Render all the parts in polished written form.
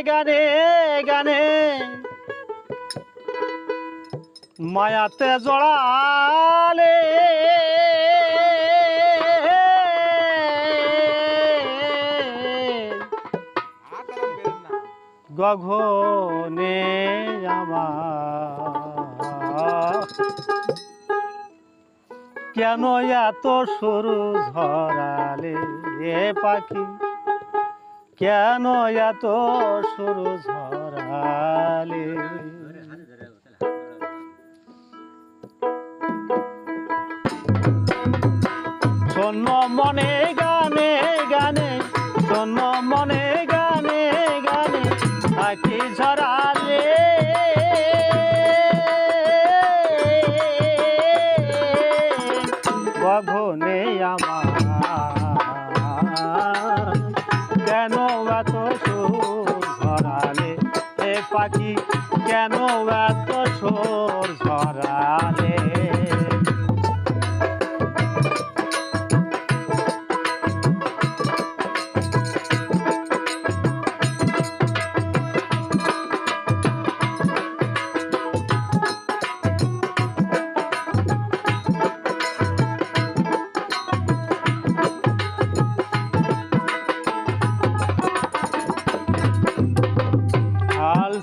গানে গানে মায়াতে জড়ালে গগনে আমার কেন এত সরু ধরালে এ পাখি কেন এত সরু ধরালে শোন মনে গানে গানে শোন মনে গানে গানে পাখি ঝরালে গগনে আমার কেন এত সুর ঝরালে এ পাখি কেন এত সুর ঝরালে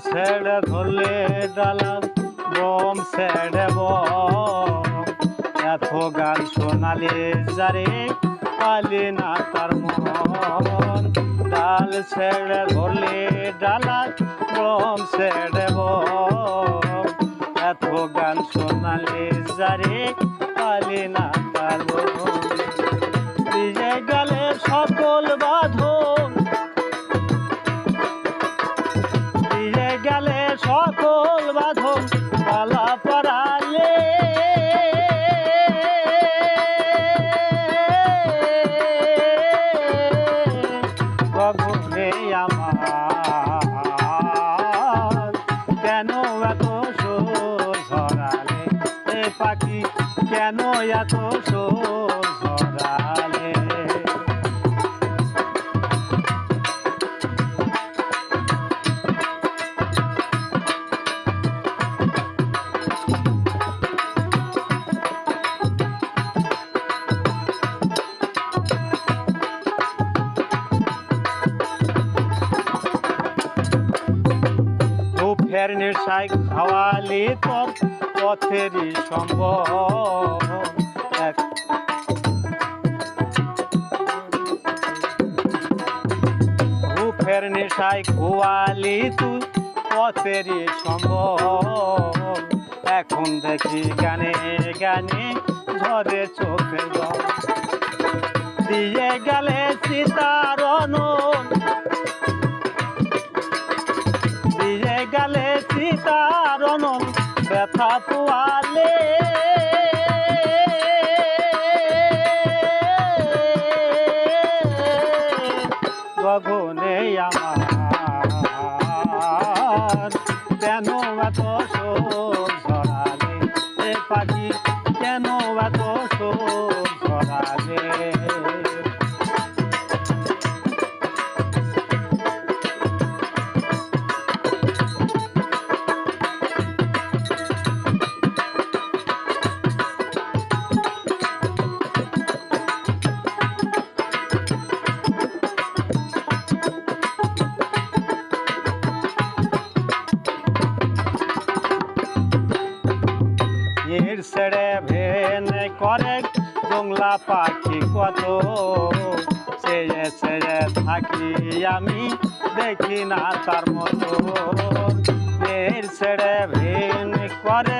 ছেড়ে ধরলে ডালা বম ছেড়ে এত গান শোনালে যারে পালি না তার মন ডাল ছেড়ে ধরলে ডালা বম ছেড়ে এত গান শোনালে যারে পালি না তার মন ভিজে গেলে সকল বাঁধন গেলে সকল বাঁধন পালা পড়ালে গগনে আমার কেন এত সুর ঝরালে এ পাখি কেন এত সুর ঝরালে ফের নেশায় খাওয়ালি তোর পথেরই সম্ভব ফের নেশায় খোয়ালি তুই পথেরই সম্ভব এখন দেখি গানে গানে ঝরে চোখে জল দিয়ে গেলে সীতারণ দিয়ে গেলে সীতারণ ব্যথা পোয়ালে গগনে আমার কেন এত সুর ঝরালে এ পাখি কেন এত সুর ঝরালে ছেড়ে ভেন করে জংলা পাখি কত চেয়ে চেয়ে থাকি আমি দেখি না তার মতো ছেড়ে ভেন করে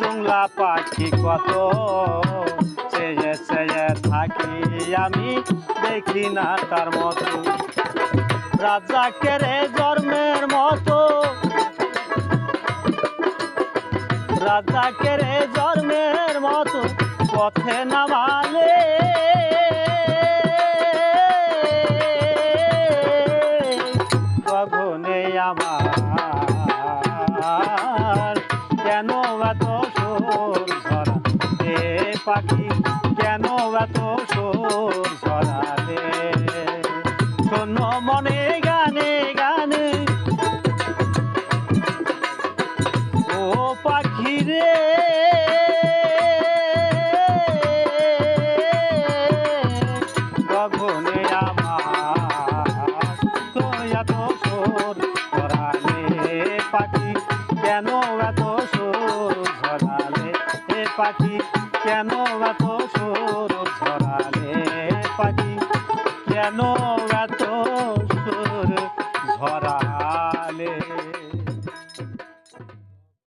জংলা পাখি কত চেয়ে চেয়ে থাকি আমি দেখি না তার মতো রাজা কেরে জন্মের মতো রাজা কেরে জন্মের মতো পথে নামালে গগনে আমার কেন এত সুর ঝরা এ পাখি কেন এত সুর ঝরালে শোনো মনে গানে গানে পাখি কেন এত সুর ঝরালে এ পাখি কেন এত সুর ঝরালে পাখি কেন